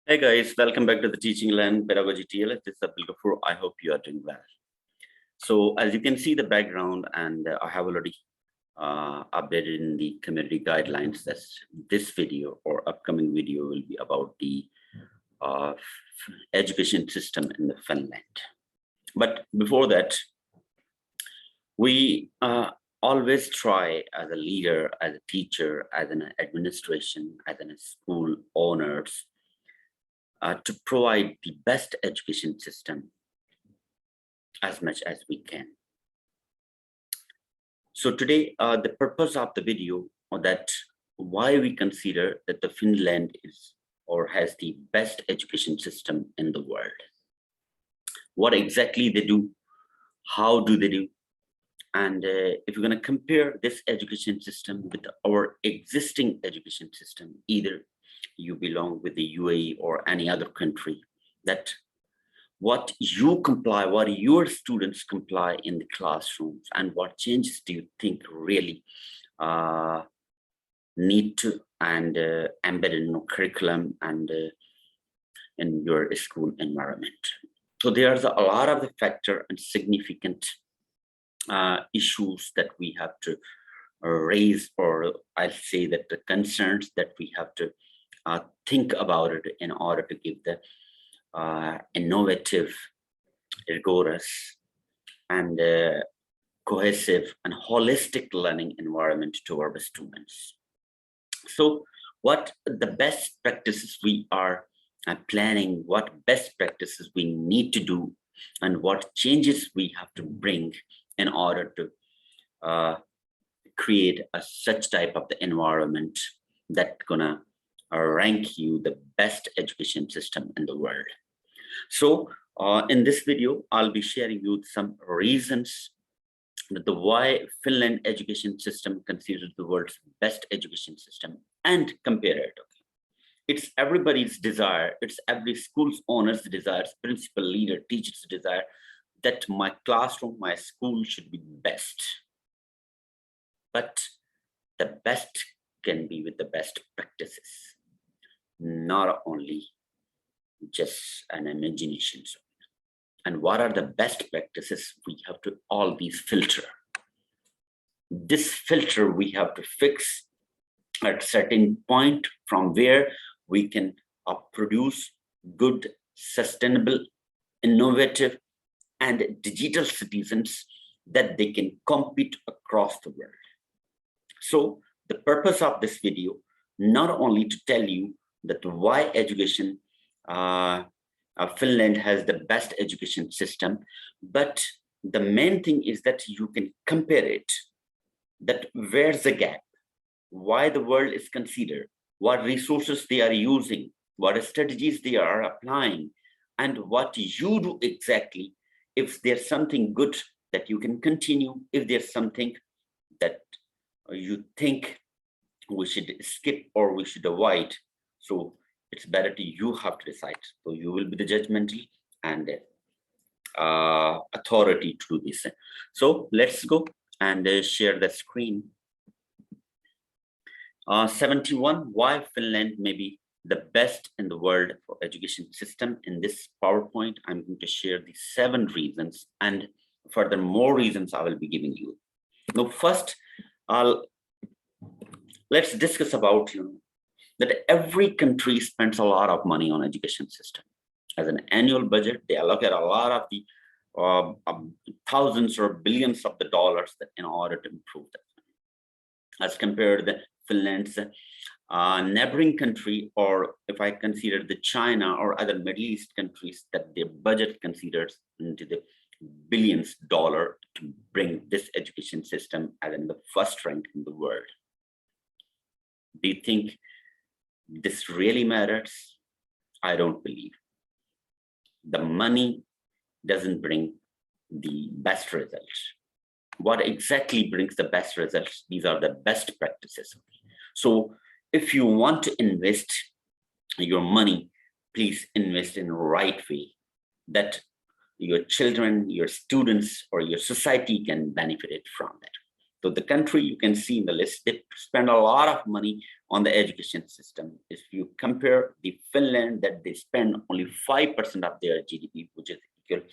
Hey guys, welcome back to the Teaching Learn Pedagogy TLS. This is Abdul Ghafoor. I hope you are doing well. So as you can see the background, and I have already updated in the community guidelines that this video or upcoming video will be about the education system in the Finland. But before that, we always try as a leader, as a teacher, as an administration, as a school owners, to provide the best education system as much as we can. So today, the purpose of the video that why we consider that the Finland is or has the best education system in the world. What exactly they do, how do they do, and if you're going to compare this education system with our existing education system, either you belong with the UAE or any other country, that what you comply, what your students comply in the classrooms, and what changes do you think really need to and embed in your curriculum and in your school environment. So there's a lot of the factor and significant issues that we have to raise, or I'll say that the concerns that we have to think about it in order to give the innovative, rigorous, and cohesive and holistic learning environment to our students. So what the best practices we are planning, what best practices we need to do, and what changes we have to bring in order to create such type of the environment that's gonna rank you the best education system in the world. So in this video, I'll be sharing you some reasons that the why Finland education system considers the world's best education system and compare it. It's everybody's desire, it's every school's owner's desire, principal, leader, teacher's desire that my classroom, my school should be best. But the best can be with the best practices, not only just an imagination. And what are the best practices? We have to all these filter. This filter we have to fix at a certain point from where we can produce good, sustainable, innovative, and digital citizens that they can compete across the world. So the purpose of this video, not only to tell you that why education, Finland has the best education system, but the main thing is that you can compare it, that where's the gap, why the world is considered, what resources they are using, what strategies they are applying, and what you do exactly. If there's something good that you can continue, if there's something that you think we should skip or we should avoid, so it's better to you have to decide. So you will be the judgmental and authority to do this. So let's go and share the screen. 71, why Finland may be the best in the world for education system. In this PowerPoint, I'm going to share the 7 reasons, and further more reasons I will be giving you. Now, first, let's discuss about that every country spends a lot of money on education system. As an annual budget, they allocate a lot of the thousands or billions of the dollars in order to improve that. As compared to Finland's neighboring country, or if I consider the China or other Middle East countries, that their budget considers into the billions dollar to bring this education system as in the first rank in the world. Do you think this really matters? I don't believe. The money doesn't bring the best results. What exactly brings the best results? These are the best practices. So if you want to invest your money, please invest in the right way that your children, your students, or your society can benefit it from that. So the country you can see in the list, they spend a lot of money on the education system. If you compare the Finland, that they spend only 5% of their GDP, which is equal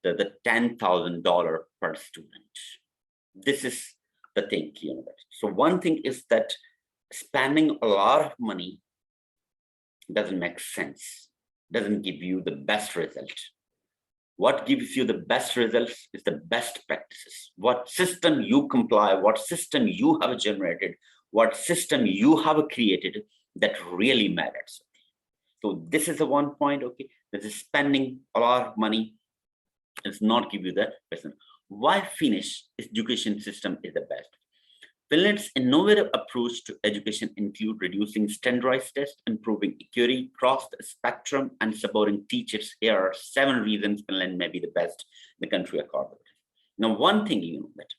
to the $10,000 per student. This is the thing, you know. So one thing is that spending a lot of money doesn't make sense, doesn't give you the best result. What gives you the best results is the best practices. What system you comply, what system you have generated, what system you have created, that really matters. So this is the one point, okay, that is spending a lot of money does not give you the person. Why Finnish education system is the best? Finland's innovative approach to education include reducing standardized tests, improving equity across the spectrum, and supporting teachers. Here are 7 reasons Finland may be the best in the country according. Now, one thing you know that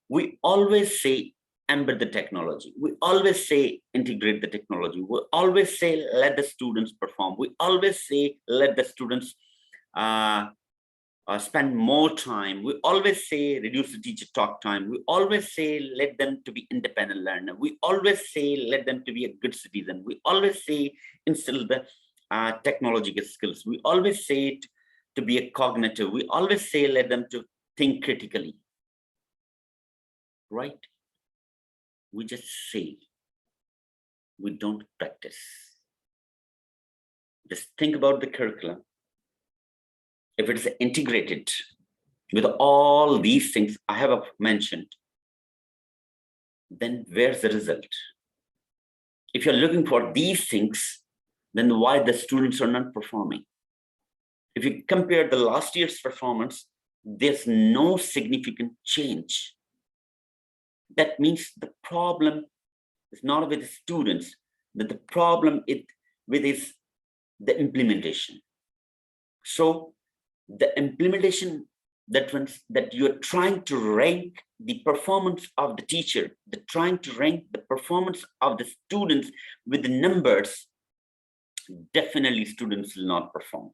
we always say embed the technology. We always say integrate the technology. We always say let the students perform. We always say let the students spend more time. We always say reduce the teacher talk time. We always say let them to be independent learner. We always say let them to be a good citizen. We always say instill the technological skills. We always say it to be a cognitive. We always say let them to think critically, right? We just say, we don't practice. Just think about the curriculum. If it is integrated with all these things I have mentioned, then where's the result? If you're looking for these things, then why the students are not performing? If you compare the last year's performance, there's no significant change. That means the problem is not with the students, but the problem is the implementation. So the implementation, that means that you're trying to rank the performance of the teacher, trying to rank the performance of the students with the numbers, definitely students will not perform.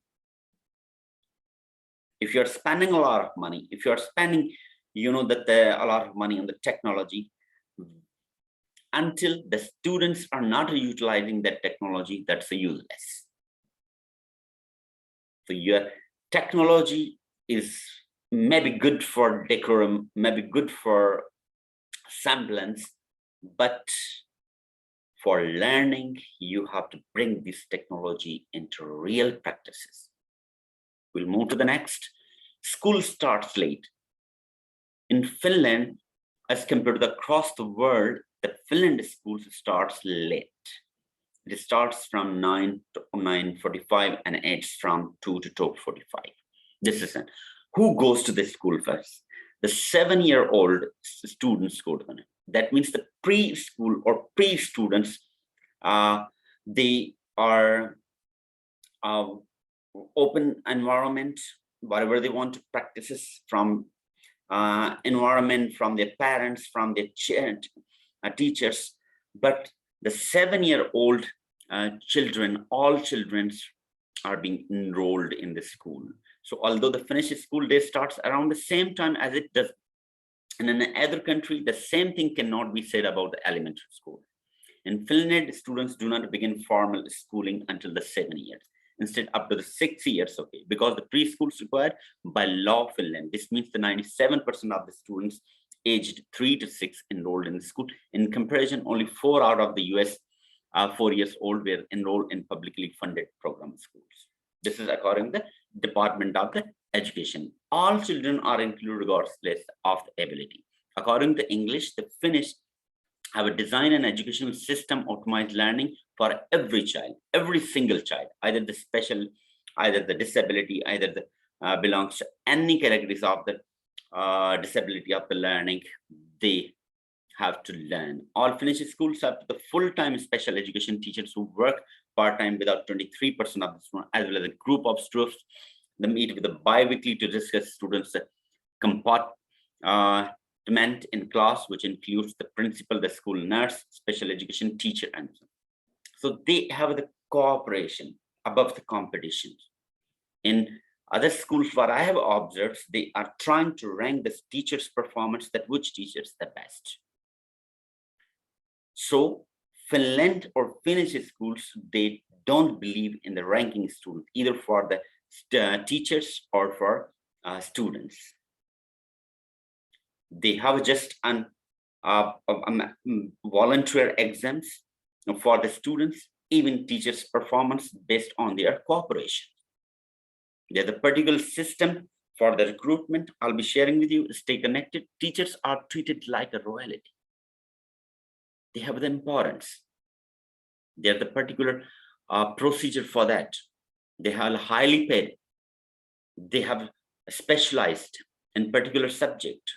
If you're spending a lot of money, if you're spending, you know, that a lot of money on the technology, until the students are not utilizing that technology, that's useless. So your technology is maybe good for decorum, maybe good for semblance, but for learning, you have to bring this technology into real practices. We'll move to the next. School starts late. In Finland, as compared to across the world, the Finland schools starts late. It starts from 9 to 9:45 and ends from 2 to 2:45. This is it. Who goes to the school first? The 7-year-old students go to them. That means the preschool or pre-students, they are open environment, whatever they want to practice from environment, from their parents, from their teachers. But the 7-year-old children, all children are being enrolled in the school. So although the Finnish school day starts around the same time as it does in another country, the same thing cannot be said about the elementary school. In Finland, students do not begin formal schooling until the 7 years. Instead, up to the 6 years, okay, because the preschool is required by law Finland. This means the 97% of the students aged 3 to 6 enrolled in the school. In comparison, only 4 out of the US 4 years old were enrolled in publicly funded program schools. This is according to the Department of the Education. All children are included regardless of the ability. According to English, the Finnish have a design and educational system optimized learning for every child, every single child, either the special, either the disability, either the belongs to any categories of the disability of the learning, they have to learn. All Finnish schools have the full-time special education teachers who work part-time without 23% of the students, as well as a group of students. They meet with a bi-weekly to discuss students' compartment in class, which includes the principal, the school nurse, special education teacher, and so on. So they have the cooperation above the competition. In other schools, what I have observed, they are trying to rank the teacher's performance, that which teacher is the best. So Finland or Finnish schools, they don't believe in the ranking students, either for the teachers or for students. They have just an volunteer exams for the students, even teachers' performance based on their cooperation. There's a particular system for the recruitment. I'll be sharing with you. Stay connected. Teachers are treated like a royalty. They have the importance. There's the particular procedure for that. They are highly paid. They have specialized in particular subject.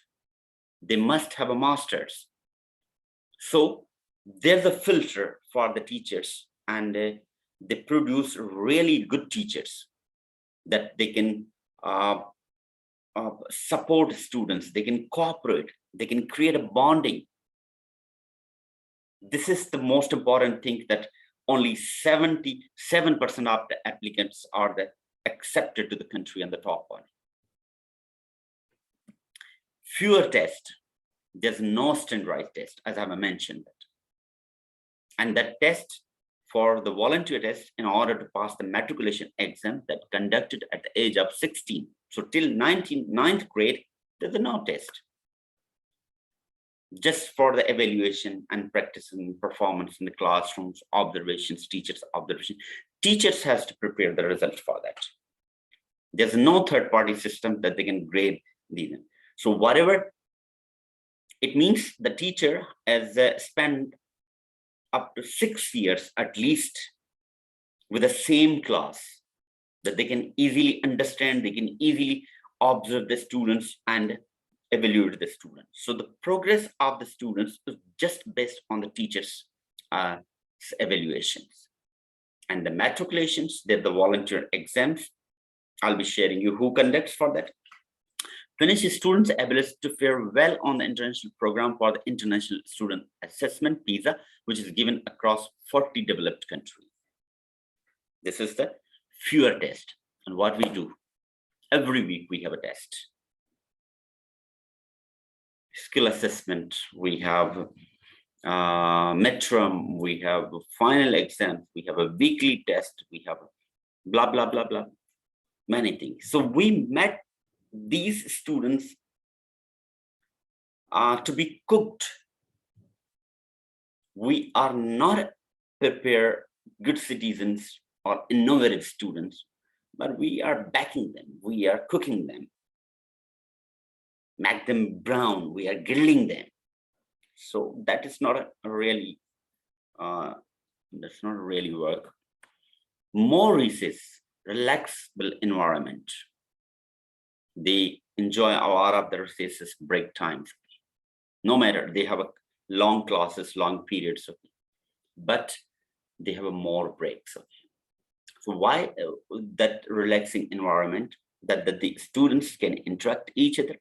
They must have a master's. So there's a filter for the teachers, and they produce really good teachers that they can support students, they can cooperate, they can create a bonding. This is the most important thing, that only 77% of the applicants are accepted to the country and the top one. Fewer tests, there's no standardized test, as I mentioned that. And that test for the volunteer test, in order to pass the matriculation exam that conducted at the age of 16. So till 9th grade, there's no test. Just for the evaluation and practicing performance in the classrooms, observations, teachers' observation. Teachers has to prepare the results for that. There's no third-party system that they can grade these. So whatever it means, the teacher has spent up to 6 years at least with the same class, that they can easily understand, they can easily observe the students and evaluate the students. So the progress of the students is just based on the teachers' evaluations. And the matriculations, they're the volunteer exams. I'll be sharing you who conducts for that. Finnish students' ability to fare well on the international program for the International Student Assessment, PISA, which is given across 40 developed countries. This is the fewer test. And what we do, every week we have a test. Skill assessment, we have midterm, we have final exam, we have a weekly test, we have blah, blah, blah, blah, many things. So we met these students to be cooked. We are not prepared good citizens or innovative students, but we are backing them, we are cooking them, make them brown, we are grilling them. So that is not a really, that's not really work. More recess, relaxable environment. They enjoy a lot of the recesses break times. No matter, they have a long classes, long periods, okay, but they have a more breaks. Okay. So why that relaxing environment, that the students can interact each other,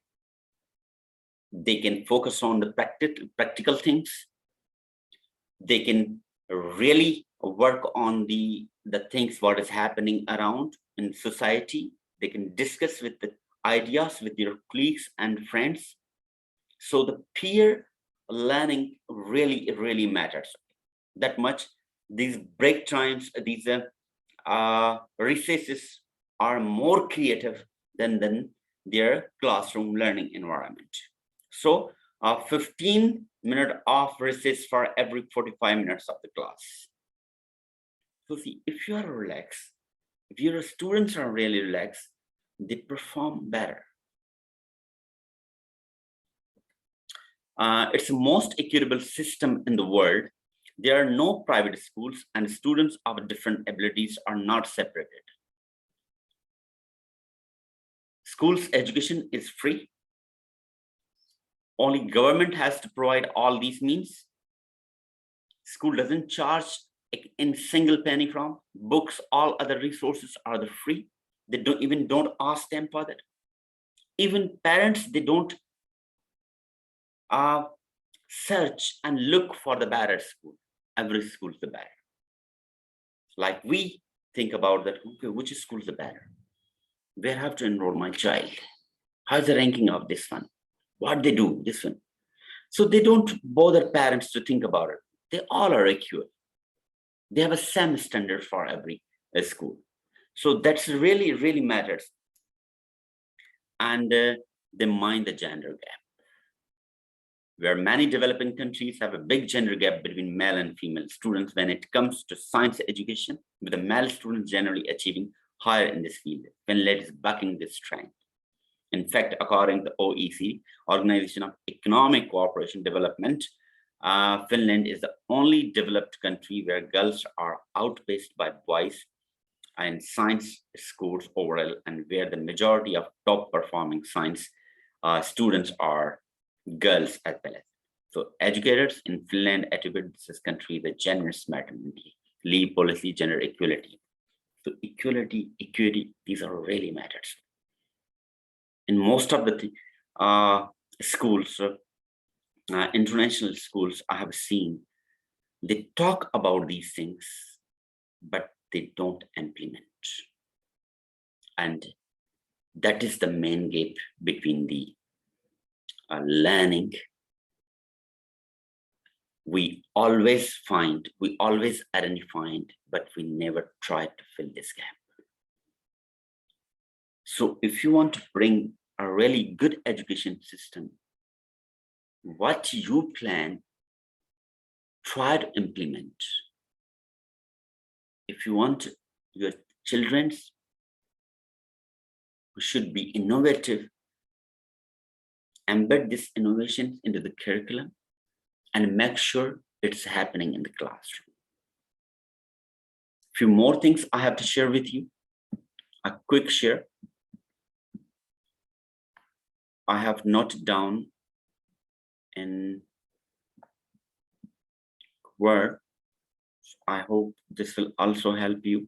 they can focus on the practical things, they can really work on the things what is happening around in society, they can discuss with the ideas with your colleagues and friends. So the peer learning really matters that much. These break times, these recesses are more creative than their classroom learning environment. So 15 minutes of recess for every 45 minutes of the class. So see, if you are relaxed, if your students are really relaxed, they perform better. It's the most equitable system in the world. There are no private schools, and students of different abilities are not separated. Schools education is free. Only government has to provide all these means. School doesn't charge in single penny from books. All other resources are the free. They don't ask them for that. Even parents, they don't search and look for the better school. Every school is the better. Like we think about that, okay, which school is the better? Where I have to enroll my child? How's the ranking of this one? What they do, this one? So they don't bother parents to think about it. they all are equal. They have a same standard for every school. So that's really, really matters. And they mind the gender gap, where many developing countries have a big gender gap between male and female students when it comes to science education, with the male students generally achieving higher in this field. Finland is bucking this trend. In fact, according to the OECD, Organization of Economic Cooperation Development, Finland is the only developed country where girls are outpaced by boys in science schools overall, and where the majority of top performing science students are girls as well. So educators in Finland attribute this country the generous maternity leave policy, gender equality. So equality, equity, these are really matters. In most of the schools, international schools, I have seen, they talk about these things, but they don't implement. And that is the main gap between the learning. We always identify, but we never try to fill this gap. So if you want to bring a really good education system, what you plan, try to implement. If you want your children should be innovative, embed this innovation into the curriculum and make sure it's happening in the classroom. Few more things I have to share with you. A quick share. I have noted down in Word. I hope this will also help you.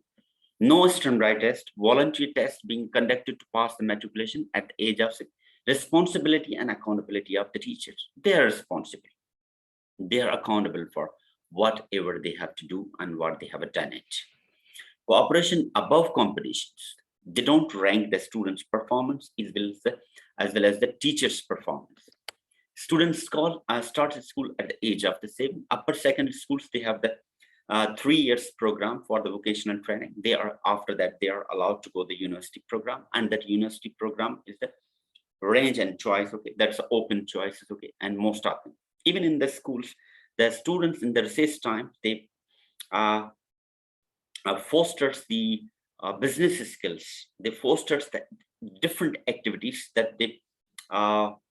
No standardized test, voluntary test being conducted to pass the matriculation at the age of 6. Responsibility and accountability of the teachers. They are responsible. They are accountable for whatever they have to do and what they have done it. Cooperation above competitions. They don't rank the students' performance as well as the teachers' performance. Students start school at the age of the 7. Upper secondary schools, they have the 3 years program for the vocational training. After that, they are allowed to go the university program, and that university program is the range and choice. Okay, that's open choices. Okay, and most of them, even in the schools, the students in the recess time, they fosters the business skills. They fosters the different activities that they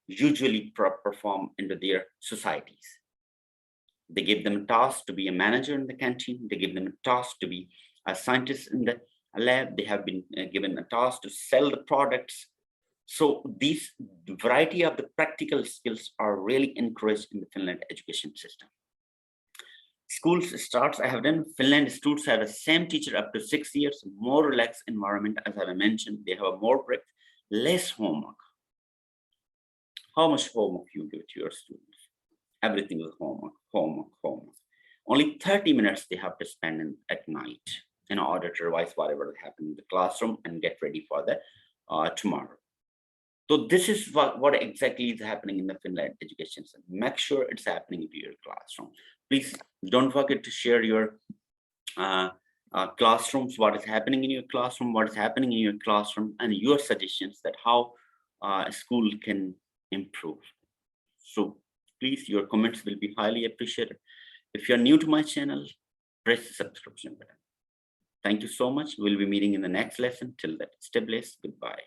usually perform into their societies. They give them a task to be a manager in the canteen. They give them a task to be a scientist in the lab. They have been given a task to sell the products. So these variety of the practical skills are really encouraged in the Finland education system. Schools starts, I have done, Finland students have the same teacher up to 6 years, more relaxed environment, as I mentioned. They have more break, less homework. How much homework you give to your students? Everything is homework. Only 30 minutes they have to spend at night in order to revise whatever happened in the classroom and get ready for the tomorrow. So this is what exactly is happening in the Finland education system. Make sure it's happening in your classroom. Please don't forget to share your classrooms, what is happening in your classroom, and your suggestions that how a school can improve. So please, your comments will be highly appreciated. If you're new to my channel, press the subscription button. Thank you so much. We'll be meeting in the next lesson. Till then, stay blessed. Goodbye.